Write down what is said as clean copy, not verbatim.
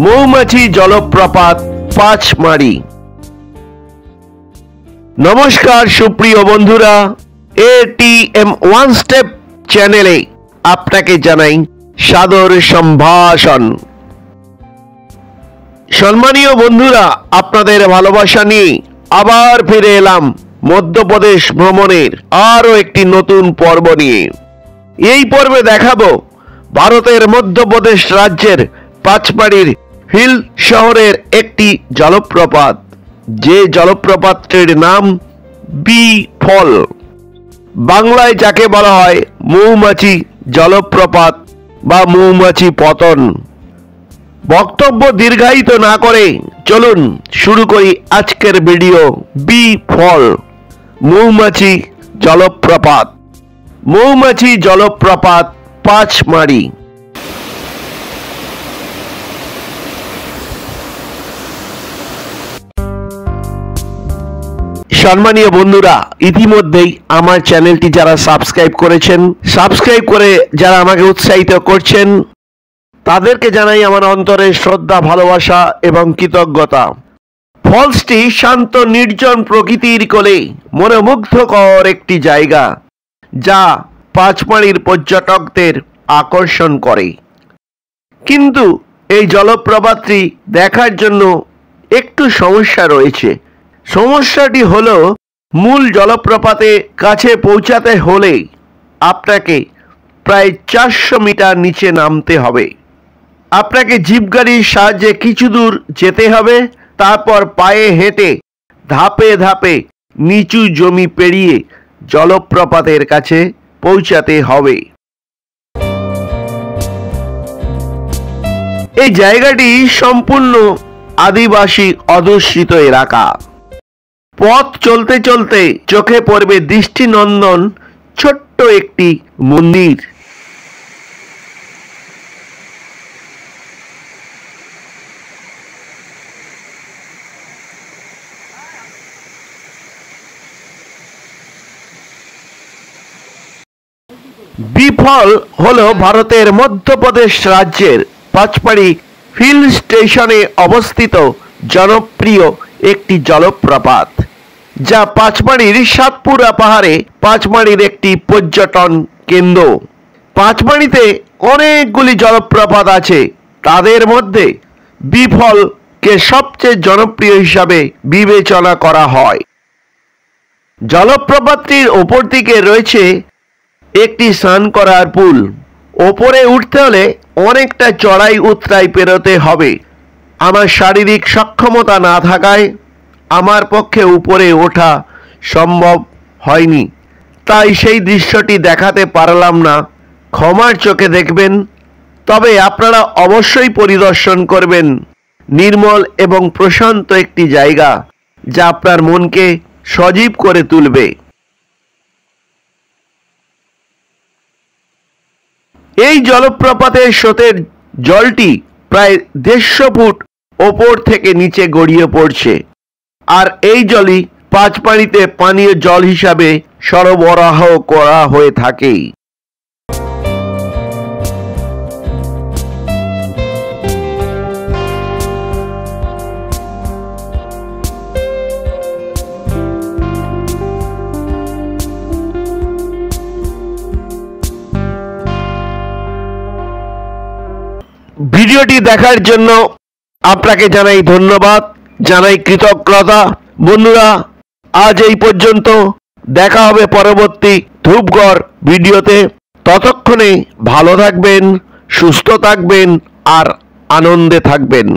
মৌমাছি জলপ্রপাত পাঁচমারি। নমস্কার সুপ্রিয় বন্ধুরা, এটিএম ওয়ান স্টেপ চ্যানেলে আপনাকে জানাই সাদর সম্ভাষণ। সম্মানীয় বন্ধুরা, আপনাদের ভালোবাসা নিয়ে আবার ফিরে এলাম মধ্যপ্রদেশ ভ্রমণের আরও একটি নতুন পর্ব নিয়ে। এই পর্বে দেখাবো ভারতের মধ্যপ্রদেশ রাজ্যের পাঁচমারির হিল শহরের একটি জলপ্রপাত, যে জলপ্রপাতটির নাম বি ফল, বাংলায় যাকে বলা হয় মৌমাছি জলপ্রপাত বা মৌমাছি পতন। বক্তব্য দীর্ঘায়িত না করে চলুন শুরু করি আজকের ভিডিও। বি ফল মৌমাছি জলপ্রপাত। মৌমাছি জলপ্রপাত পাঁচমারি। সম্মানীয় বন্ধুরা, ইতিমধ্যেই আমার চ্যানেলটি যারা সাবস্ক্রাইব করেছেন, সাবস্ক্রাইব করে যারা আমাকে উৎসাহিত করছেন, তাদেরকে জানাই আমার অন্তরের শ্রদ্ধা, ভালোবাসা এবং কৃতজ্ঞতা। ফলসটি শান্ত নির্জন প্রকৃতির কোলে মনোমুগ্ধকর একটি জায়গা, যা পাঁচমারির পর্যটকদের আকর্ষণ করে। কিন্তু এই জলপ্রপাতটি দেখার জন্য একটু সমস্যা রয়েছে। সমস্যাটি হলো, মূল জলপ্রপাতে কাছে পৌঁছাতে হলে আপনাকে প্রায় 400 মিটার নিচে নামতে হবে। আপনাকে জিপ গাড়ির সাহায্যে কিছু দূর যেতে হবে, তারপর পায়ে হেঁটে ধাপে ধাপে নিচু জমি পেরিয়ে জলপ্রপাতের কাছে পৌঁছাতে হবে। এই জায়গাটি সম্পূর্ণ আদিবাসী অধ্যুষিত এলাকা। পথ চলতে চলতে চোখে পড়বে দৃষ্টিনন্দন ছোট্ট একটি মন্দির। বিফল হল ভারতের মধ্যপ্রদেশ রাজ্যের পাঁচমারি হিল স্টেশনে অবস্থিত জনপ্রিয় একটি জলপ্রপাত, যা পাঁচমারির সাতপুরা পাহাড়ে পাঁচমারির একটি পর্যটন কেন্দ্র। পাঁচমারিতে অনেকগুলি জলপ্রপাত আছে, তাদের মধ্যে বিফলকে সবচেয়ে জনপ্রিয় হিসাবে বিবেচনা করা হয়। জলপ্রপাতটির ওপর দিকে রয়েছে একটি স্নান করার পুল। ওপরে উঠতে হলে অনেকটা চড়াই উতরাই পেরোতে হবে। আমার শারীরিক সক্ষমতা না থাকায় আমার পক্ষে উপরে ওঠা সম্ভব হয়নি, তাই সেই দৃশ্যটি দেখাতে পারলাম না, ক্ষমার চোখে দেখবেন। তবে আপনারা অবশ্যই পরিদর্শন করবেন। নির্মল এবং প্রশান্ত একটি জায়গা, যা আপনার মনকে সজীব করে তুলবে। এই জলপ্রপাতের স্রোতের জলটি প্রায় 150 ফুট ওপর থেকে নিচে গড়িয়ে পড়ছে, আর এই জলই পাঁচমারিতে পানীয় জল হিসাবে সরবরাহ করা হয়ে থাকে। ভিডিওটি দেখার জন্য আপনাকে জানাই ধন্যবাদ, জানাই কৃতজ্ঞতা। বন্ধুরা, আজ এই পর্যন্ত। দেখা হবে পরবর্তী ধূপগড় ভিডিওতে। ততক্ষণে ভালো থাকবেন, সুস্থ থাকবেন আর আনন্দে থাকবেন।